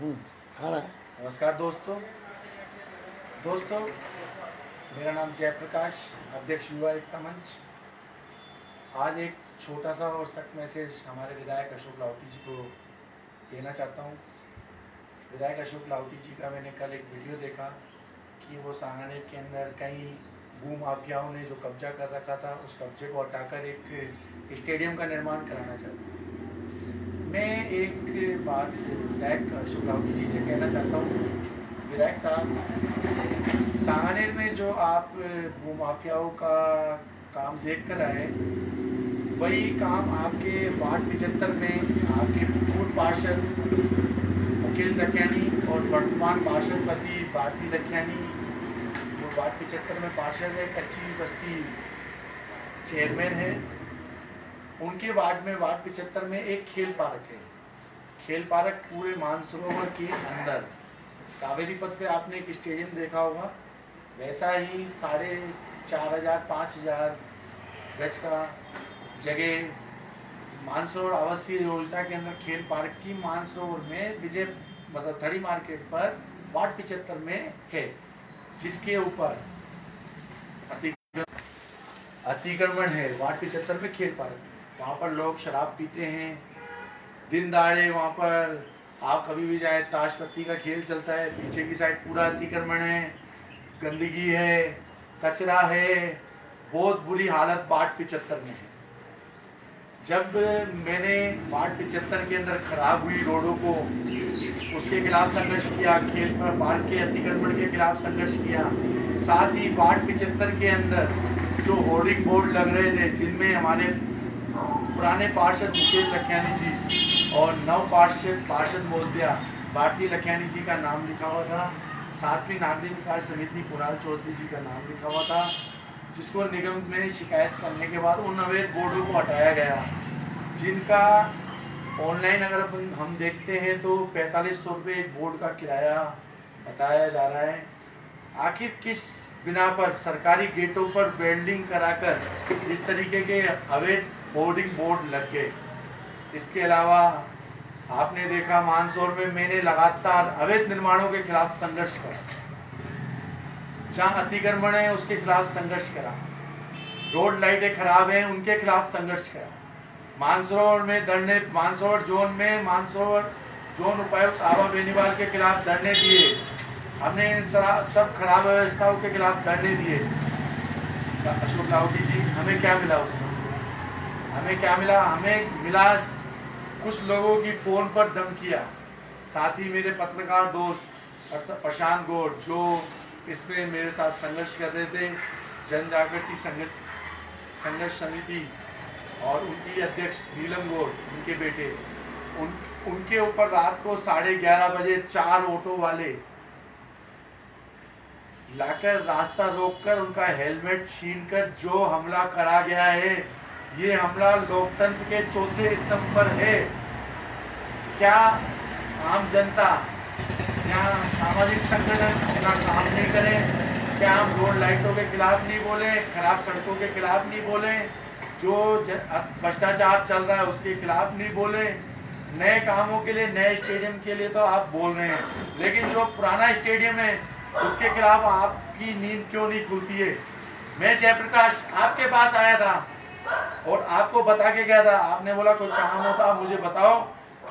आ रहा है। नमस्कार दोस्तों। मेरा नाम जयप्रकाश, अध्यक्ष युवा एकता मंच। आज एक छोटा सा और सख्त मैसेज हमारे विधायक अशोक लाहोटी जी को देना चाहता हूँ। विधायक अशोक लाहोटी जी का मैंने कल एक वीडियो देखा कि वो सांगानेर के अंदर कई भू माफियाओं ने जो कब्जा कर रखा था, उस कब्जे को हटाकर एक स्टेडियम का निर्माण कराना चाहता हूँ। मैं एक बात विधायक अशोक लाहोटी जी से कहना चाहता हूँ, विधायक साहब, सांगानेर में जो आप भू माफियाओं का काम देख कर आए, वही काम आपके वार्ड 75 में आपके पूर्व पार्षद मुकेश लखियानी और वर्तमान पार्षद पति भारती लखियानी, जो वार्ड 75 में पार्षद है, कच्ची बस्ती चेयरमैन है, उनके वार्ड में वार्ड 75 में एक खेल पार्क है। खेल पार्क पूरे मानसरोवर के अंदर, कावेरी पथ पे आपने एक स्टेडियम देखा होगा, वैसा ही 4,500-5,000 गज का जगह मानसरोवर आवासीय योजना के अंदर खेल पार्क की मानसरोवर में विजय मतलब थड़ी मार्केट पर वार्ड 75 में है, जिसके ऊपर अतिक्रमण है। वार्ड 75 में खेल पार्क, वहाँ पर लोग शराब पीते हैं दिन दहाड़े। वहाँ पर आप कभी भी जाए, ताश पत्ती का खेल चलता है, पीछे की साइड पूरा अतिक्रमण है, गंदगी है, कचरा है, बहुत बुरी हालत वार्ड 75 में है। जब मैंने वार्ड 75 के अंदर खराब हुई रोडों को, उसके खिलाफ संघर्ष किया, खेल पर पार्क के अतिक्रमण के खिलाफ संघर्ष किया, साथ ही वार्ड 75 के अंदर जो होर्डिंग बोर्ड लग रहे थे, जिनमें हमारे पुराने पार्षद मुकेश लखियानी जी और नव पार्षद महोदया भारती लखियानी जी का नाम लिखा हुआ था, साथ ही नागरिक विकास समिति कुणाल चौधरी जी का नाम लिखा हुआ था, जिसको निगम में शिकायत करने के बाद उन अवैध बोर्डों को हटाया गया, जिनका ऑनलाइन अगर हम देखते हैं तो 4500 रुपये एक बोर्ड का किराया बताया जा रहा है। आखिर किस बिना पर सरकारी गेटों पर वेल्डिंग कराकर इस तरीके के अवैध होर्डिंग बोर्ड लग गए। इसके अलावा आपने देखा मानसरोवर में मैंने लगातार अवैध निर्माणों के खिलाफ संघर्ष करा, जहां अतिक्रमण है उसके खिलाफ संघर्ष करा, रोड लाइटें खराब हैं उनके खिलाफ संघर्ष करा, मानसरोवर में धरने, मानसरोवर जोन उपायुक्त आभा बेनीवाल के खिलाफ धरने दिए हमने, सब खराब व्यवस्थाओं के खिलाफ धरने दिए। अशोक लाहोटी जी, हमें क्या मिला उसमें? हमें क्या मिला? हमें मिला कुछ लोगों की फोन पर धमकियां, साथ ही मेरे पत्रकार दोस्त प्रशांत गौड़, जो इसमें मेरे साथ संघर्ष कर रहे थे, जन जागृति संघर्ष समिति और उनकी अध्यक्ष नीलम गौड़, उनके बेटे, उनके ऊपर रात को 11:30 बजे 4 ऑटो वाले लाकर रास्ता रोककर उनका हेलमेट छीनकर जो हमला करा गया है, ये हमला लोकतंत्र के चौथे स्तंभ पर है। क्या आम जनता, जहाँ सामाजिक संगठन अपना काम नहीं करें? क्या हम रोड लाइटों के खिलाफ नहीं बोले, खराब सड़कों के खिलाफ नहीं बोले, जो भ्रष्टाचार चल रहा है उसके खिलाफ नहीं बोले? नए कामों के लिए, नए स्टेडियम के लिए तो आप बोल रहे हैं, लेकिन जो पुराना स्टेडियम है उसके खिलाफ आपकी नींद क्यों नहीं खुलती है? मैं जयप्रकाश आपके पास आया था और आपको बता के गया था, आपने बोला कोई काम होता आप मुझे बताओ,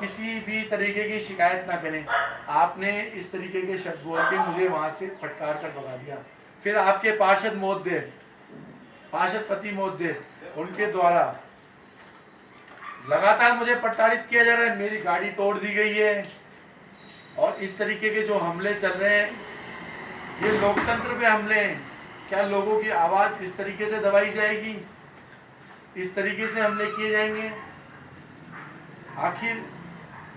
किसी भी तरीके की शिकायत ना करें। आपने इस तरीके के शब्द बोल के मुझे वहां से फटकार कर भगा दिया। फिर आपके पार्षद महोदय, पार्षद पति महोदय, उनके द्वारा लगातार मुझे प्रताड़ित किया जा रहा है, मेरी गाड़ी तोड़ दी गई है और इस तरीके के जो हमले चल रहे हैं, ये लोकतंत्र पे हमले हैं। क्या लोगों की आवाज इस तरीके से दबाई जाएगी? इस तरीके से हमले किए जाएंगे?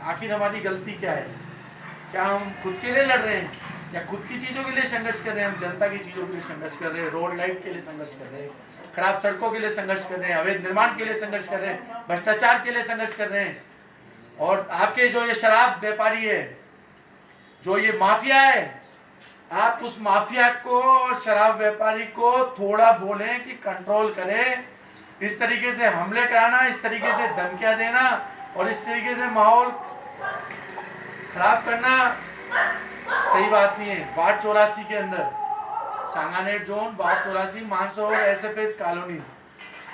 आखिर हमारी गलती क्या है? क्या हम खुद के लिए लड़ रहे हैं या खुद की चीजों के लिए संघर्ष कर रहे हैं? हम जनता की चीजों के लिए संघर्ष कर रहे हैं, रोड लाइट के लिए संघर्ष कर रहे हैं, खराब सड़कों के लिए संघर्ष कर रहे हैं, अवैध निर्माण के लिए संघर्ष कर रहे हैं, भ्रष्टाचार के लिए संघर्ष कर रहे हैं। और आपके जो ये शराब व्यापारी है, जो ये माफिया है, आप उस माफिया को और शराब व्यापारी को थोड़ा बोलें कि कंट्रोल करें। इस तरीके से हमले कराना, इस तरीके से धमकियां देना और इस तरीके से माहौल खराब करना सही बात नहीं है। वार्ड 84 के अंदर Sanganer zone ward 84 Mansarovar SFS colony,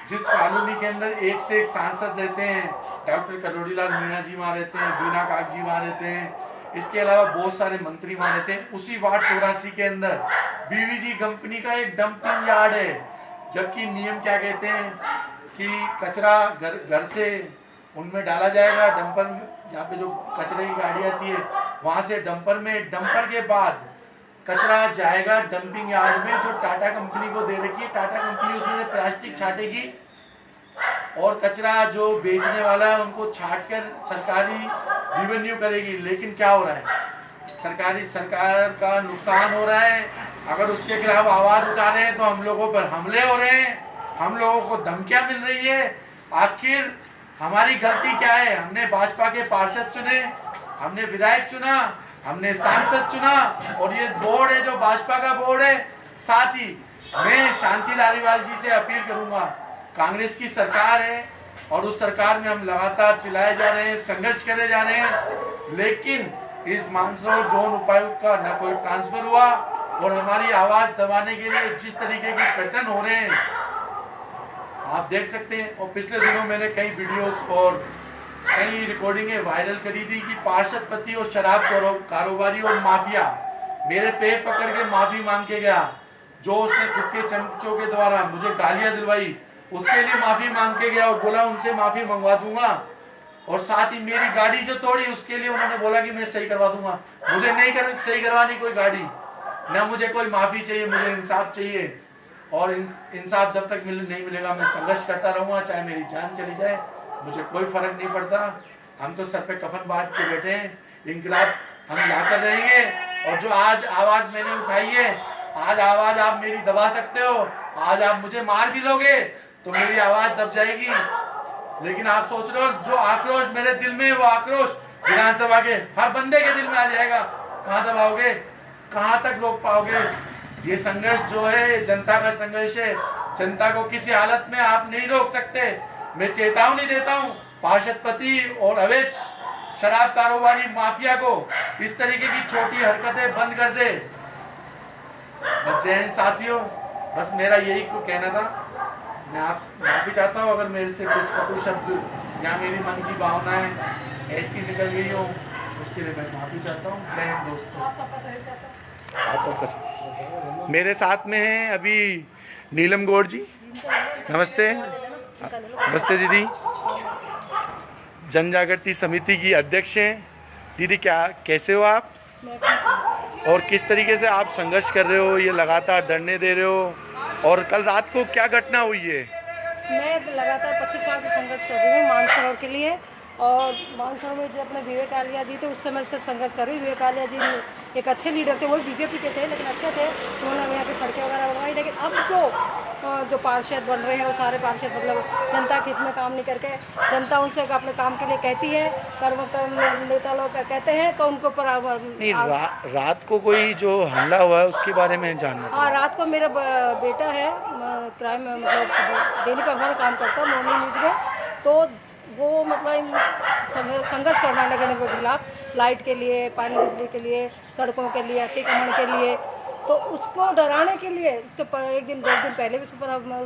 जिस कॉलोनी के अंदर एक से एक सांसद रहते हैं, डॉक्टर करोड़ीलाल मीणा जी वहाँ रहते हैं, बीना काग जी वहाँ रहते हैं, इसके अलावा बहुत सारे मंत्री वहाँ रहते हैं। उसी वार्ड 84 के अंदर बीवीजी कंपनी का एक डंपिंग यार्ड है, जबकि नियम क्या कहते हैं कि कचरा घर से उनमें डाला जाएगा, डंपर जहाँ पे जो कचरे की गाड़ी आती है वहाँ से डंपर में, डंपर के बाद कचरा जाएगा डंपिंग यार्ड में जो टाटा कंपनी को दे रखी है। टाटा कंपनी उसमें प्लास्टिक छाटेगी और कचरा जो बेचने वाला है उनको छाट कर सरकारी रेवेन्यू करेगी। लेकिन क्या हो रहा है, सरकार का नुकसान हो रहा है। अगर उसके खिलाफ आवाज उठा रहे हैं तो हम लोगों पर हमले हो रहे हैं, हम लोगों को धमकियां मिल रही है। आखिर हमारी गलती क्या है? हमने भाजपा के पार्षद चुने, हमने विधायक चुना, हमने सांसद चुना और ये बोर्ड है जो भाजपा का बोर्ड है। साथ ही मैं शांति धारीवाल जी से अपील करूंगा, कांग्रेस की सरकार है और उस सरकार में हम लगातार चिल्लाए जा रहे हैं, संघर्ष करे जा रहे हैं, लेकिन इस मानसरोवर जोन उपायुक्त का न कोई ट्रांसफर हुआ और हमारी आवाज दबाने के लिए जिस तरीके के प्रयत्न हो रहे हैं आप देख सकते हैं। और पिछले दिनों मैंने कई वीडियोस और कई रिकॉर्डिंगें वायरल करी थी कि पार्षद पति और शराब कारोबारी और माफिया मेरे पैर पकड़ के माफी मांग के गया, जो उसने खुद के चमचों के द्वारा मुझे गालियां दिलवाई उसके लिए माफी मांग के गया और बोला उनसे माफी मंगवा दूंगा। और साथ ही मेरी गाड़ी जो तोड़ी उसके लिए उन्होंने बोला कि मैं सही करवा दूंगा। मुझे नहीं सही करवानी कोई गाड़ी, ना मुझे कोई माफी चाहिए, मुझे इंसाफ चाहिए। और इंसाफ जब तक नहीं मिलेगा मैं संघर्ष करता रहूंगा, चाहे मेरी जान चली जाए, मुझे कोई फर्क नहीं पड़ता। हम तो सर पे कफन बांध के बैठे हैं, इंकलाब हम लाकर रहेंगे। और जो आज आवाज मैंने उठाई है, आज आवाज आप मेरी दबा सकते हो, आज आप मुझे मार भी लोगे तो मेरी आवाज दब जाएगी, लेकिन आप सोच रहे हो जो आक्रोश मेरे दिल में है वो आक्रोश विधानसभा के हर बंदे के दिल में आ जाएगा। कहाँ दबाओगे, कहाँ तक रोक पाओगे? ये संघर्ष जो है जनता का संघर्ष है, जनता को किसी हालत में आप नहीं रोक सकते। मैं चेतावनी देता हूँ पार्षद पति और अवैध शराब कारोबारी माफिया को इस तरीके की छोटी हरकतें बंद कर दे। जय हिंद साथियों, बस मेरा यही कहना था। मैं आप माफी चाहता हूँ अगर मेरे से कुछ कटु शब्द या मेरी मन की भावनाएं ऐसी निकल गई हो, उसके लिए मैं माफी चाहता हूँ। जय हिंद दोस्तों। मेरे साथ में हैं अभी नीलम गौड़ जी, नमस्ते। नमस्ते दीदी, जन जागृति समिति की अध्यक्ष हैं। दीदी कैसे हो आप और किस तरीके से आप संघर्ष कर रहे हो, ये लगातार धरने दे रहे हो, और कल रात को क्या घटना हुई है? मैं लगातार 25 साल से संघर्ष कर रही हूँ मानसरोवर के लिए। और मानसरोवर में जो अपने विवेक आलिया जी थे उस समय से संघर्ष कर रही हूँ। विवेक आलिया जी एक अच्छे लीडर थे, वो बीजेपी के थे लेकिन अच्छे थे, उन्होंने यहाँ की सड़कें वगैरह बनवाई। लेकिन अब जो पार्षद बन रहे हैं वो सारे पार्षद मतलब जनता के हित में काम नहीं करके, जनता उनसे अपने काम के लिए कहती है, कर्म नेता लोग कहते हैं तो उनको पर रात को कोई जो हमला हुआ है उसके बारे में जानना। हाँ, रात को मेरा बेटा है क्राइम मतलब दैनिक अखबार काम करता है मॉर्निंग न्यूज में, तो वो मतलब संघर्ष करना नगर के खिलाफ, लाइट के लिए, पानी बिजली के लिए, सड़कों के लिए, अतिक्रमण के लिए, तो उसको डराने के लिए उसके एक दिन 2 दिन पहले भी उस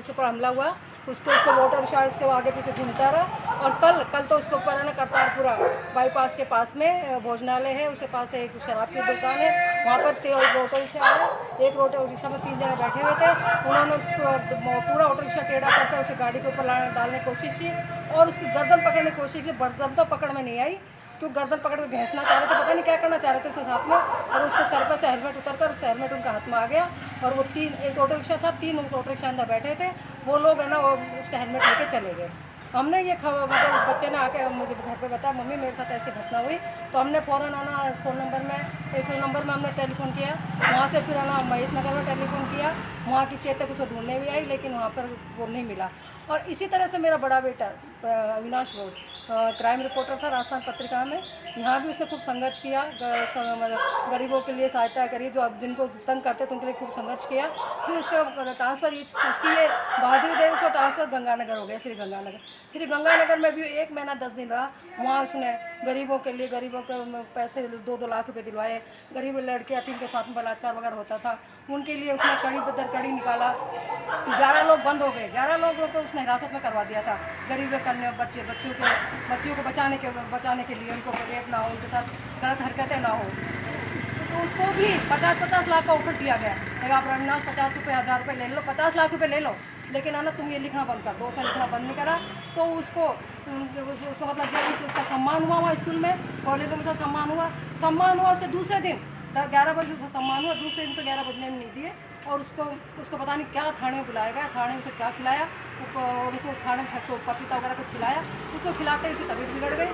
पर हमला हुआ। उसको वोटर रिक्शा उसके आगे पीछे घूमता रहा। और कल तो उसके ऊपर है ना करतारपुरा बाईपास के पास में भोजनालय है, उसके पास एक शराब की दुकान है, वहाँ पर ऑटो रिक्शा आया, एक ऑटो रिक्शा में 3 जने बैठे हुए थे। उन्होंने उसको पूरा ऑटो रिक्शा टेढ़ा करके उसे गाड़ी के ऊपर डालने की कोशिश की और उसकी गर्दन पकड़ने की कोशिश की। गर्दन तो पकड़ में नहीं आई, तो गर्दन पकड़ के घिसना चाह रहे थे, पता नहीं क्या करना चाह रहे थे उसके हाथ में, और उसके सर पर से हेलमेट उतरकर उसका हेलमेट उनका हाथ में आ गया। और वो एक ऑटो रिक्शा था, 3 ऑटो रिक्शा अंदर बैठे थे, वो लोग है ना वो उसका हेलमेट लेके चले गए। हमने ये खबर मतलब बच्चे ने आके मुझे घर पे बताया, मम्मी मेरे साथ ऐसी घटना हुई, तो हमने फ़ौरन आना 100 नंबर में हमने टेलीफोन किया। वहाँ से फिर आना महेश नगर में टेलीफोन किया, वहाँ की चेतक उसको ढूंढने भी आई लेकिन वहाँ पर वो नहीं मिला। और इसी तरह से मेरा बड़ा बेटा अविनाश गौड़ क्राइम रिपोर्टर था राजस्थान पत्रिका में, यहाँ भी उसने खूब संघर्ष किया, गरीबों के लिए सहायता करी, जो जिनको तंग करते थे उनके लिए खूब संघर्ष किया। फिर उसका ट्रांसफ़र उसकी ये बहादुरी देवी उसका ट्रांसफ़र गंगानगर हो गया, श्री गंगानगर में भी 1 महीना 10 दिन रहा। वहाँ उसने गरीबों के लिए, गरीबों के पैसे 2-2 लाख रुपए दिलवाए। गरीब लड़के यतीम के साथ में बलात्कार वगैरह होता था, उनके लिए उसने कड़ी दर कड़ी निकाला। 11 लोग बंद हो गए, 11 लोगों को उसने हिरासत में करवा दिया था। गरीब कन्या बच्चियों को बचाने के लिए, उनको रेप ना हो, उनके साथ गलत हरकतें ना हो, तो उसको भी 50-50 लाख का ऑफर दिया गया। अगर आप रविनाश 50 रुपये 1000 रुपये ले लो, 50 लाख रुपये ले लो, लेकिन आना तुम ये लिखना बंद कर दो। उसने लिखना बंद नहीं करा, तो उसको मतलब जब उसका सम्मान हुआ स्कूल में, कॉलेजों में तो सम्मान हुआ। उसके दूसरे दिन 11 बजे उसका सम्मान हुआ, दूसरे दिन तो 11 बजने में नहीं दिए, और उसको पता नहीं क्या थाने में बुलाया गया, थाने में उसे क्या खिलाया, और उसको थाने में पपीता वगैरह कुछ खिलाया। उसको खिलाते उसकी तबीयत बिगड़ गई,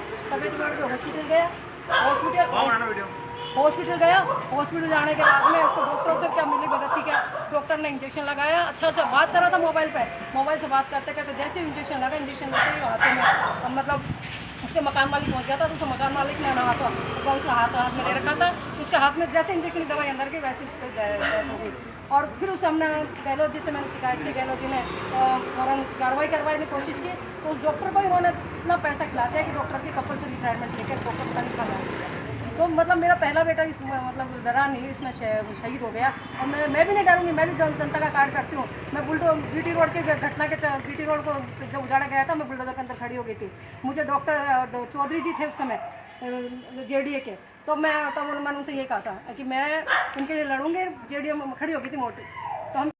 हॉस्पिटल गया। हॉस्पिटल जाने के बाद में उसको डॉक्टर से क्या मिली भगत क्या, डॉक्टर ने इंजेक्शन लगाया। अच्छा बात कर रहा था मोबाइल से बात करते करते जैसे इंजेक्शन लगा, इंजेक्शन लगते ही हाथों में मतलब उसके मकान मालिक पहुंच गया था, तो उसके मकान मालिक ने ना उसका हाथ में ले रखा था, उसके हाथ में जैसे इंजेक्शन की दवाई अंदर गई वैसे उसकी डेथ हो गई। और फिर उस हमने गहलोत जी से मैंने शिकायत की, गहलोत जी ने फ़ौरन कार्रवाई करवाने की कोशिश की, तो उस डॉक्टर को इन्होंने इतना पैसा खिलाते हैं कि डॉक्टर की कंपल्सरी रिटायरमेंट लेकर डॉक्टर पता नहीं कहाँ गया। तो मतलब मेरा पहला बेटा इस मतलब डरा नहीं, इसमें शहीद हो गया। और मैं भी नहीं डरूंगी, मैं भी जनता का कार्य करती हूँ। मैं बीटी रोड के घटना के बीटी रोड को जब उजाड़ा गया था, मैं बुलडोजर के अंदर खड़ी हो गई थी। मुझे डॉक्टर चौधरी जी थे उस समय जेडीए के, तो मैंने उनसे ये कहा था कि मैं इनके लिए लड़ूंगी। जेडीए में खड़ी हो गई थी मोटी, तो हम